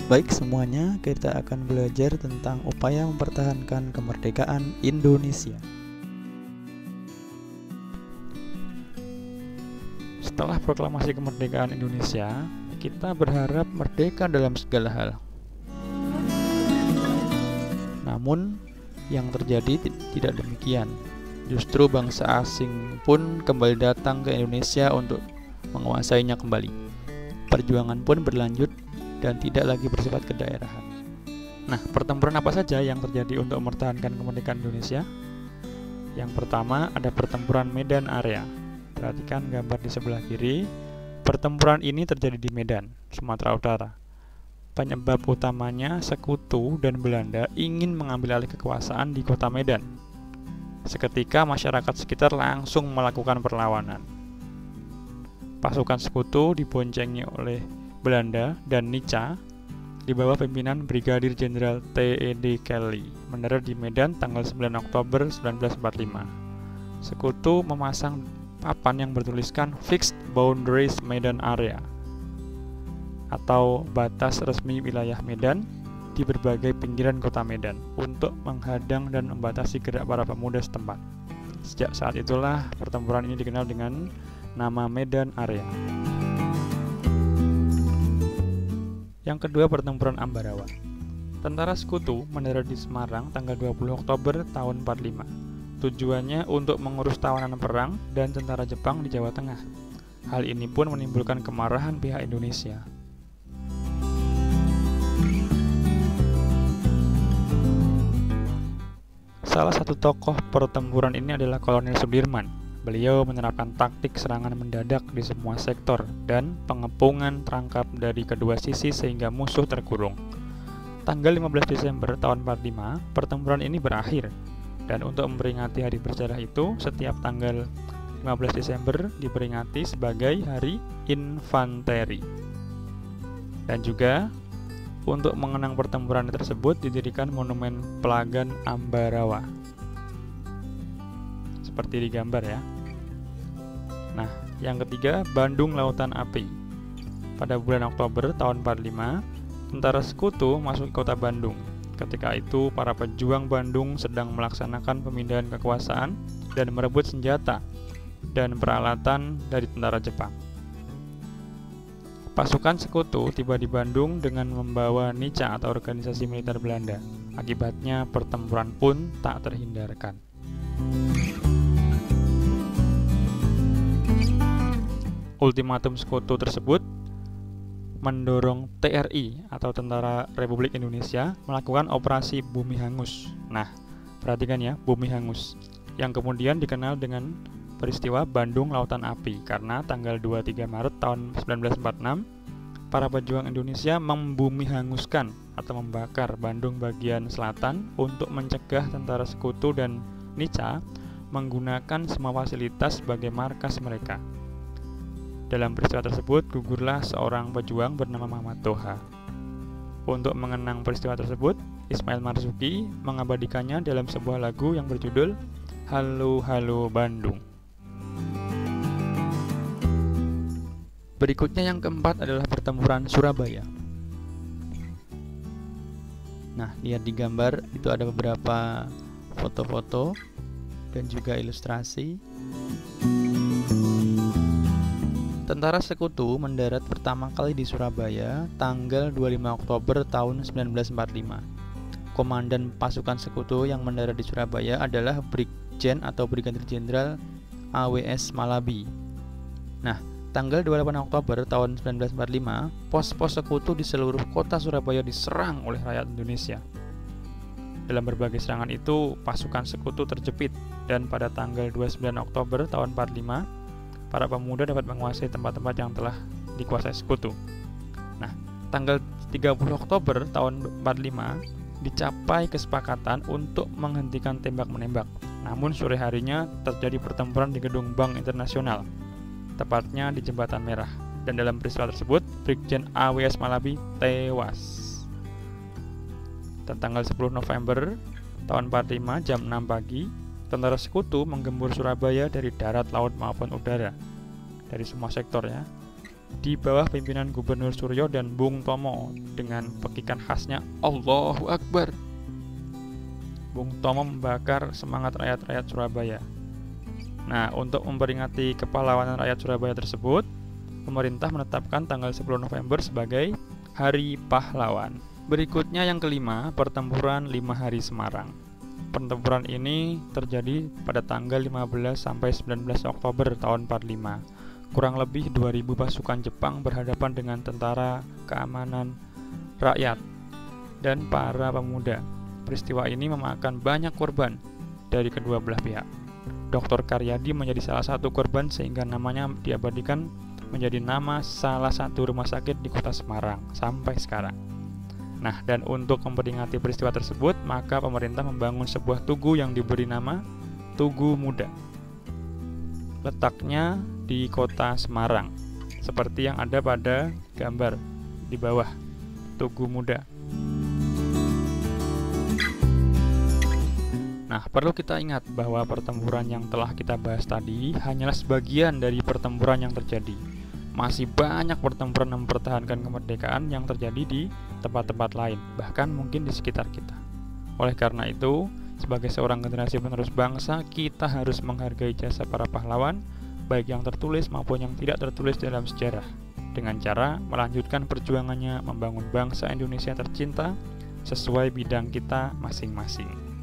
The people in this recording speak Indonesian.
Baik semuanya, kita akan belajar tentang upaya mempertahankan kemerdekaan Indonesia. Setelah proklamasi kemerdekaan Indonesia, kita berharap merdeka dalam segala hal. Namun, yang terjadi tidak demikian. Justru bangsa asing pun kembali datang ke Indonesia untuk menguasainya kembali. Perjuangan pun berlanjut dan tidak lagi bersifat kedaerahan. Nah, pertempuran apa saja yang terjadi untuk mempertahankan kemerdekaan Indonesia? Yang pertama ada pertempuran Medan Area. Perhatikan gambar di sebelah kiri. Pertempuran ini terjadi di Medan, Sumatera Utara. Penyebab utamanya Sekutu dan Belanda ingin mengambil alih kekuasaan di kota Medan. Seketika masyarakat sekitar langsung melakukan perlawanan. Pasukan Sekutu diboncengi oleh Belanda dan Nica di bawah pimpinan Brigadir Jenderal T.E.D. Kelly mendarat di Medan tanggal 9 Oktober 1945. Sekutu memasang papan yang bertuliskan Fixed Boundaries Medan Area atau batas resmi wilayah Medan di berbagai pinggiran kota Medan untuk menghadang dan membatasi gerak para pemuda setempat. Sejak saat itulah pertempuran ini dikenal dengan nama Medan Area. Yang kedua, pertempuran Ambarawa. Tentara Sekutu mendarat di Semarang tanggal 20 Oktober tahun 45. Tujuannya untuk mengurus tawanan perang dan tentara Jepang di Jawa Tengah. Hal ini pun menimbulkan kemarahan pihak Indonesia. Salah satu tokoh pertempuran ini adalah Kolonel Sudirman. Beliau menerapkan taktik serangan mendadak di semua sektor dan pengepungan terangkap dari kedua sisi sehingga musuh terkurung. Tanggal 15 Desember tahun 45, pertempuran ini berakhir. Dan untuk memperingati hari bersejarah itu, setiap tanggal 15 Desember diperingati sebagai Hari Infanteri. Dan juga untuk mengenang pertempuran tersebut didirikan Monumen Pelagan Ambarawa. Seperti di gambar ya. Nah, yang ketiga, Bandung Lautan Api. Pada bulan Oktober tahun 45, tentara Sekutu masuk ke kota Bandung. Ketika itu, para pejuang Bandung sedang melaksanakan pemindahan kekuasaan dan merebut senjata dan peralatan dari tentara Jepang. Pasukan Sekutu tiba di Bandung dengan membawa Nica atau organisasi militer Belanda. Akibatnya, pertempuran pun tak terhindarkan. Ultimatum Sekutu tersebut mendorong TRI atau Tentara Republik Indonesia melakukan operasi Bumi Hangus. Nah, perhatikan ya, Bumi Hangus, yang kemudian dikenal dengan peristiwa Bandung Lautan Api karena tanggal 23 Maret tahun 1946 para pejuang Indonesia membumi hanguskan atau membakar Bandung bagian selatan untuk mencegah tentara Sekutu dan Nica menggunakan semua fasilitas sebagai markas mereka. Dalam peristiwa tersebut gugurlah seorang pejuang bernama Muhammad Toha. Untuk mengenang peristiwa tersebut, Ismail Marzuki mengabadikannya dalam sebuah lagu yang berjudul Halo Halo Bandung. Berikutnya yang keempat adalah pertempuran Surabaya. Nah, lihat di gambar itu ada beberapa foto-foto dan juga ilustrasi. Tentara Sekutu mendarat pertama kali di Surabaya tanggal 25 Oktober tahun 1945. Komandan pasukan Sekutu yang mendarat di Surabaya adalah Brigjen atau Brigadir Jenderal A.W.S. Malabi. Nah, tanggal 28 Oktober tahun 1945, pos-pos Sekutu di seluruh kota Surabaya diserang oleh rakyat Indonesia. Dalam berbagai serangan itu, pasukan Sekutu terjepit dan pada tanggal 29 Oktober tahun 45, para pemuda dapat menguasai tempat-tempat yang telah dikuasai Sekutu. Nah, tanggal 30 Oktober tahun 45 dicapai kesepakatan untuk menghentikan tembak-menembak. Namun sore harinya terjadi pertempuran di gedung Bank Internasional, tepatnya di Jembatan Merah. Dan dalam peristiwa tersebut, Brigjen A.W.S. Malabi tewas. Dan tanggal 10 November tahun 45 jam 6 pagi, tentara Sekutu menggempur Surabaya dari darat, laut maupun udara, dari semua sektor ya. di bawah pimpinan Gubernur Suryo dan Bung Tomo dengan pekikan khasnya Allahu Akbar. Bung Tomo membakar semangat rakyat-rakyat Surabaya. Nah, untuk memperingati kepahlawanan rakyat Surabaya tersebut, pemerintah menetapkan tanggal 10 November sebagai Hari Pahlawan. Berikutnya yang kelima, pertempuran 5 Hari Semarang. Pertempuran ini terjadi pada tanggal 15 sampai 19 Oktober tahun 45. Kurang lebih 2000 pasukan Jepang berhadapan dengan tentara keamanan rakyat dan para pemuda. Peristiwa ini memakan banyak korban dari kedua belah pihak. Dr. Karyadi menjadi salah satu korban sehingga namanya diabadikan menjadi nama salah satu rumah sakit di kota Semarang sampai sekarang. Nah, dan untuk memperingati peristiwa tersebut, maka pemerintah membangun sebuah tugu yang diberi nama Tugu Muda. Letaknya di kota Semarang, seperti yang ada pada gambar di bawah, Tugu Muda. Nah, perlu kita ingat bahwa pertempuran yang telah kita bahas tadi hanyalah sebagian dari pertempuran yang terjadi. Masih banyak pertempuran mempertahankan kemerdekaan yang terjadi di tempat-tempat lain, bahkan mungkin di sekitar kita. Oleh karena itu, sebagai seorang generasi penerus bangsa, kita harus menghargai jasa para pahlawan, baik yang tertulis maupun yang tidak tertulis dalam sejarah, dengan cara melanjutkan perjuangannya membangun bangsa Indonesia tercinta sesuai bidang kita masing-masing.